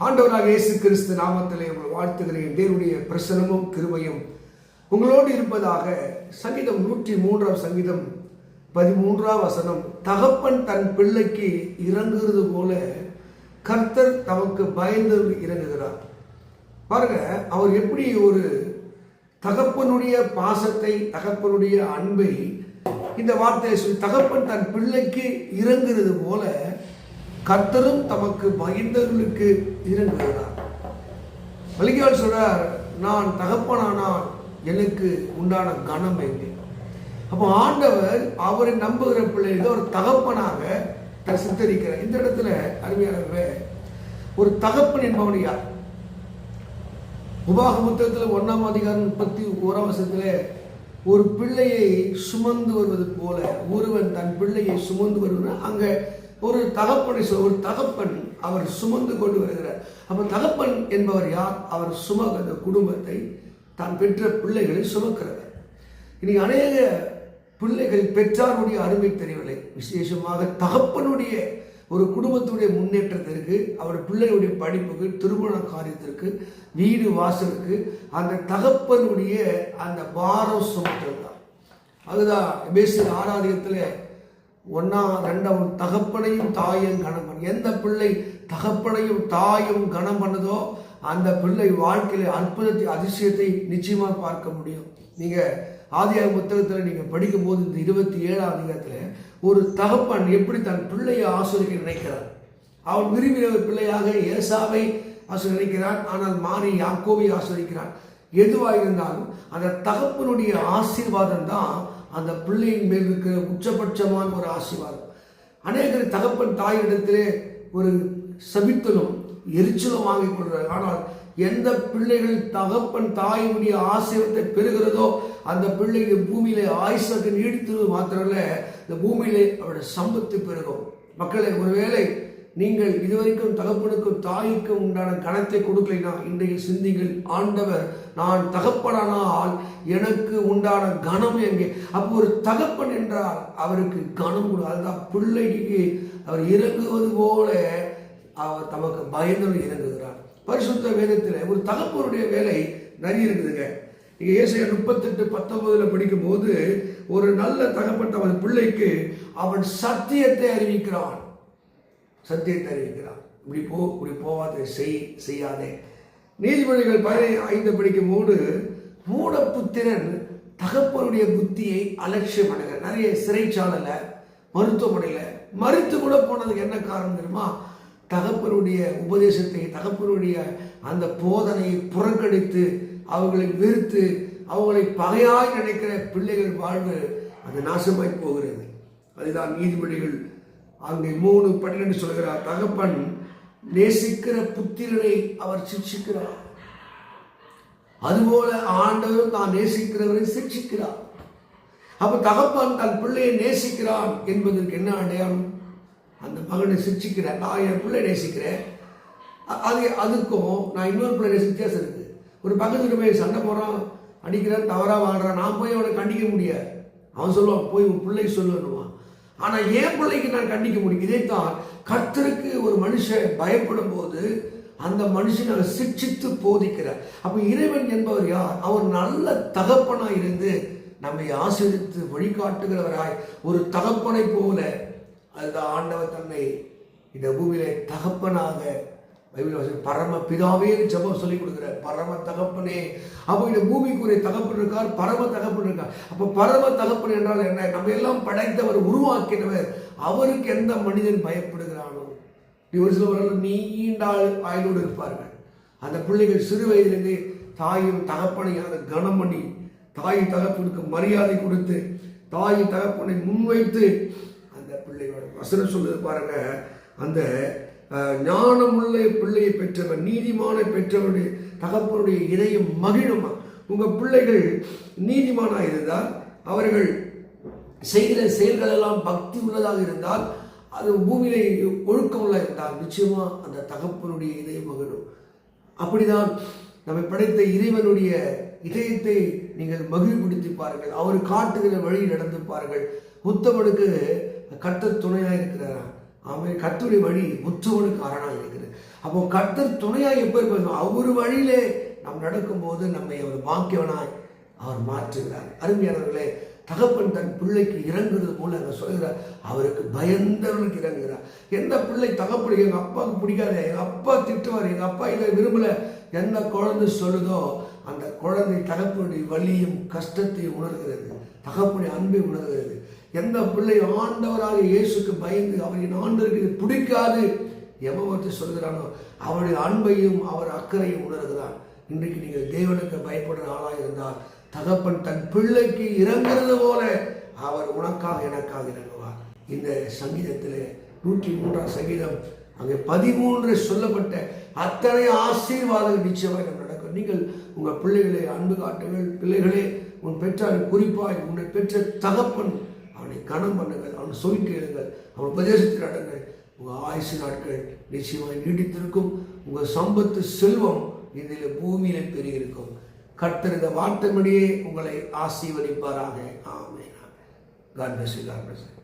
ஆண்டவராக இயேசு கிறிஸ்து நாமத்திலே உங்கள் வாழ்த்துகிறேன். தேவனுடைய பிரசனமும் கிருபையும் உங்களோடு இருப்பதாக. சங்கீதம் 103 சங்கீதம் 13 வசனம், தகப்பன் தன் பிள்ளைக்கு இறங்குகிறது போல கர்த்தர் தமக்கு பயந்து இறங்குகிறார். பாருங்க, அவர் எப்படி ஒரு தகப்பனுடைய பாசத்தை, தகப்பனுடைய அன்பை இந்த வார்த்தையை சொல்லி, தகப்பன் தன் பிள்ளைக்கு இறங்குகிறது போல கர்த்தரும் தமக்கு பயந்தவர்களுக்கு இறங்குகிறார். மலிகால் சொல்றார், நான் தகப்பனானால் எனக்கு உண்டான கனம் எங்கே? அப்போ ஆண்டவர் அவரை நம்புகிற பிள்ளைகள் ஒரு தகப்பனாக சித்தரிக்கிறார். இந்த இடத்துல அருமையானவர்களே, ஒரு தகப்பன் என்பவன் யார்? உபாகம புத்தகத்தில் 1ஆம் அதிகாரம் 31ஆம் வசனத்திலே, ஒரு பிள்ளையை சுமந்து வருவது போல ஒருவன் தன் பிள்ளையை சுமந்து வருவதுனா அங்க ஒரு தகப்பனை ஒரு தகப்பன் அவர் சுமந்து கொண்டு வருகிறார். அப்ப தகப்பன் என்பவர் யார்? அவர் சுமந்த குடும்பத்தை, தான் பெற்ற பிள்ளைகளை சுமக்கிறவர். இன்னைக்கு அநேக பிள்ளைகள் பெற்றாருடைய அருமை தெரியவில்லை. விசேஷமாக தகப்பனுடைய ஒரு குடும்பத்துடைய முன்னேற்றத்திற்கு, அவர் பிள்ளைகளுடைய படிப்புக்கு, திருமண காரியத்திற்கு, வீடு வாசலுக்கு அந்த தகப்பனுடைய அந்த பாரம் சுமத்துறதுதான். அதுதான் எபேசியர் 6 1-2 தகப்பனையும் தாயும் கனம் பண்ண. எந்த பிள்ளை தகப்பனையும் தாயும் கனம் பண்ணதோ அந்த பிள்ளை வாழ்க்கையில அற்புதத்தை, அதிசயத்தை நிச்சயமாக பார்க்க முடியும். நீங்க ஆதியாகம புத்தகத்தில் நீங்க படிக்கும் போது இந்த 27ஆம் அதிகாரத்துல ஒரு தகப்பன் எப்படி தன் பிள்ளையை ஆசிரிக்க நினைக்கிறார். அவன் விரும்பின ஒரு பிள்ளையாக ஏசாவை ஆசிரியர் நினைக்கிறான், ஆனால் மாறி யாக்கோவை ஆசிரியக்கிறான். எதுவாக இருந்தாலும் அந்த தகப்பனுடைய ஆசீர்வாதம் தான் அந்த பிள்ளையின் மேல் இருக்கிற உச்சபட்சமான ஒரு ஆசீர்வாதம். அநேகர் தகப்பன் தாயிடத்திலே ஒரு சபித்தலும் எரிச்சலும் வாங்கிக் கொள்கிறார். ஆனால் எந்த பிள்ளைகள் தகப்பன் தாயினுடைய ஆசீர்வாதத்தை பெறுகிறதோ அந்த பிள்ளைக்கு பூமியிலே ஆயுசத்தை நீடித்தது மாத்திரமல்ல, இந்த பூமியிலே அவருடைய சம்பத்து பெருகும். மக்களை, ஒருவேளை நீங்கள் இதுவரைக்கும் தகப்பனுக்கும் தாய்க்கும் உண்டான கணத்தை கொடுக்கலைன்னா இன்றைய சிந்திகள், ஆண்டவர் நான் தகப்பனானால் எனக்கு உண்டான கனம் எங்கே? அப்போ ஒரு தகப்பன் என்றால் அவருக்கு கனம் கொடு. அதுதான் பிள்ளைக்கு அவர் இறங்குவது போல அவர் தமக்கு பயந்து இறங்குகிறார். பரிசுத்த வேதத்தில் ஒரு தகப்பனுடைய வேலை நிறைய இருக்குதுங்க. நீங்க ஏசாயா 38:19 படிக்கும் போது, ஒரு நல்ல தகப்பன் அவன் பிள்ளைக்கு அவன் சத்தியத்தை அறிவிக்கிறான். சத்தியத்தை அறிவிக்கிறான். இப்படி போ, இப்படி போவாதே, செய்யாதே. நீதிமொழிகள் 15 படிக்கும் போது, மூடப்புத்திரன் தகப்பனுடைய புத்தியை அலட்சியம் பண்ணுங்க. நிறைய சிறைச்சாலையில, மருத்துவமனையில மறித்து கூட போனதுக்கு என்ன காரணம் தெரியுமா? தகப்பனுடைய உபதேசத்தை, தகப்பனுடைய அந்த போதனையை புறக்கணித்து அவர்களை வெறுத்து அவங்களை பகையாய் நினைக்கிற பிள்ளைகள் வாழ்வு அது நாசமாய் போகிறது. அதுதான் நீதிபதிகள் அங்கே 3:12 சொல்கிறார், தகப்பன் நேசிக்கிற புத்திரனை அவர் சிக்ஷிக்கிறார், அதுபோல ஆண்டவர் தான் நேசிக்கிறவரை சிக்ஷிக்கிறார். அப்ப தகப்பன் தன் பிள்ளையை நேசிக்கிறான் என்பதற்கு என்ன அடையாளம்? அந்த மகனை சிக்ஷிக்கிறேன், நான் என் பிள்ளை நேசிக்கிறேன், அதுக்கும் நான் இன்னொரு பிள்ளை வித்தியாசம் இருக்கு. ஒரு பக்கத்துல போய் சண்டை போறான், அடிக்கிறான், தவறா வாழ்றான், நான் போய் அவனை கண்டிக்க முடியாது. அவன் சொல்லுவான், போய் உன் பிள்ளை சொல்லுவான். ஆனா என் பிள்ளைக்கு நான் கண்டிக்க முடியும். இதைத்தான் கர்த்தருக்கு ஒரு மனுஷன் பயப்படும் போது அந்த மனுஷனை அவர் சிக்ஷித்து போதிக்கிறார். அப்ப இறைவன் என்பவர் யார்? அவர் நல்ல தகப்பனாய் இருந்து நம்மை ஆசீர்வதித்து வழிகாட்டுகிறவராய் ஒரு தகப்பனை போல, அதுதான் ஆண்டவர் தன்னை இந்த பூமியில தகப்பனாக, பைபிள் பரம பிதாவே ஜெபம் சொல்லி கொடுக்கிறார், பரம தகப்பனே. அப்போ இந்த பூமிக்கு ஒரு தகப்பன் இருக்கார், பரம தகப்பன் இருக்கார். அப்போ பரம தகப்பன் என்றால் என்ன? நம்ம எல்லாம் படைத்தவர், உருவாக்கினவர். அவருக்கு எந்த மனிதன் பயப்படுகிறானோ? ஒரு சிலவர்கள் நீண்ட ஆயுளோடு இருப்பார்கள். அந்த பிள்ளைகள் சிறு வயதிலிருந்து தாயும் தகப்பனையான கனம் பண்ணி, தாய் தகப்பனுக்கு மரியாதை கொடுத்து, தாய் தகப்பனை முன்வைத்து அந்த பிள்ளையோட வசனம் சொல்லுது பாருங்க, அந்த ஞானமுள்ள பிள்ளையை பெற்றவர், நீதிமான பெற்றவருடைய தகப்பனுடைய இதயம் மகிழுமா. உங்க பிள்ளைகள் நீதிமானாக இருந்தால், அவர்கள் செய்கிற செயல்கள் எல்லாம் பக்தி உள்ளதாக இருந்தால், அது பூமியிலே ஒழுக்கமுள்ள இருந்தால் நிச்சயமா அந்த தகப்பனுடைய இதயம் மகிழும். அப்படிதான் நம்மை படைத்த இறைவனுடைய இதயத்தை நீங்கள் மகிழ்வுபடுத்தி பாருங்கள். அவர் காட்டுகிற வழி நடந்து பாருங்கள். உத்தமனுக்கு கர்த்தர் துணையாக இருக்கிறார். அவன் கர்த்தருடைய வழி உற்றவனுக்கு அரணாக இருக்கிறது. அப்போ கர்த்தர் துணையாக எப்போ இருப்பார்? அவர் வழியிலே நாம் நடக்கும்போது நம்மை அவர் பாக்கியவனாய் அவர் மாற்றுகிறார். அருமையானவர்களே, தகப்பன் தன் பிள்ளைக்கு இறங்குறது போல அங்கே சொல்கிறார், அவருக்கு பயந்தவர்களுக்கு இறங்குகிறார். எந்த பிள்ளை தகப்படி எங்கள் அப்பாவுக்கு பிடிக்காது, எங்கள் அப்பா திட்டுவார், எங்கள் அப்பா இதை விரும்பலை, எந்த குழந்தை சொல்லுதோ அந்த குழந்தை தகப்பனுடைய வலியும் கஷ்டத்தையும் உணர்கிறது, தகப்பனுடைய அன்பை உணர்கிறது. எந்த பிள்ளை ஆண்டவராக இயேசுக்கு பயந்து அவரின் ஆண்டவருக்கு இது பிடிக்காது எவ்வளவு சொல்கிறானோ அவருடைய அன்பையும் அவர் அக்கறையும் உணர்கிறார். இன்றைக்கு நீங்கள் தேவனுக்கு பயப்படுற ஆளாக இருந்தால் தகப்பன் தன் பிள்ளைக்கு இறங்குறது போல அவர் உனக்காக எனக்காக இறங்குவார். இந்த சங்கீதத்தில் 103ஆம் சங்கீதம் அங்கே 13 சொல்லப்பட்ட அத்தனை ஆசீர்வாதங்கள் நிச்சயமாக நடக்கும். நீங்கள் உங்கள் பிள்ளைகளை அன்பு காட்டுங்கள். பிள்ளைகளே, உன் பெற்றார் குறிப்பாய் உன்னை பெற்ற தகப்பன் அவனை கனம் பண்ணுங்கள், அவனை சொல்லி கேளுங்கள், அவன் உபதேசத்தில் நடங்கள். உங்கள் ஆயுசு நாட்கள் நிச்சயமாக நீடித்திருக்கும். உங்கள் சம்பத்து செல்வம் இதில் பூமியில பெருகிருக்கும். கர்த்தர் இந்த வார்த்தைப்படியே உங்களை ஆசீர்வதிப்பாராக. ஆமென். God bless you. God bless you.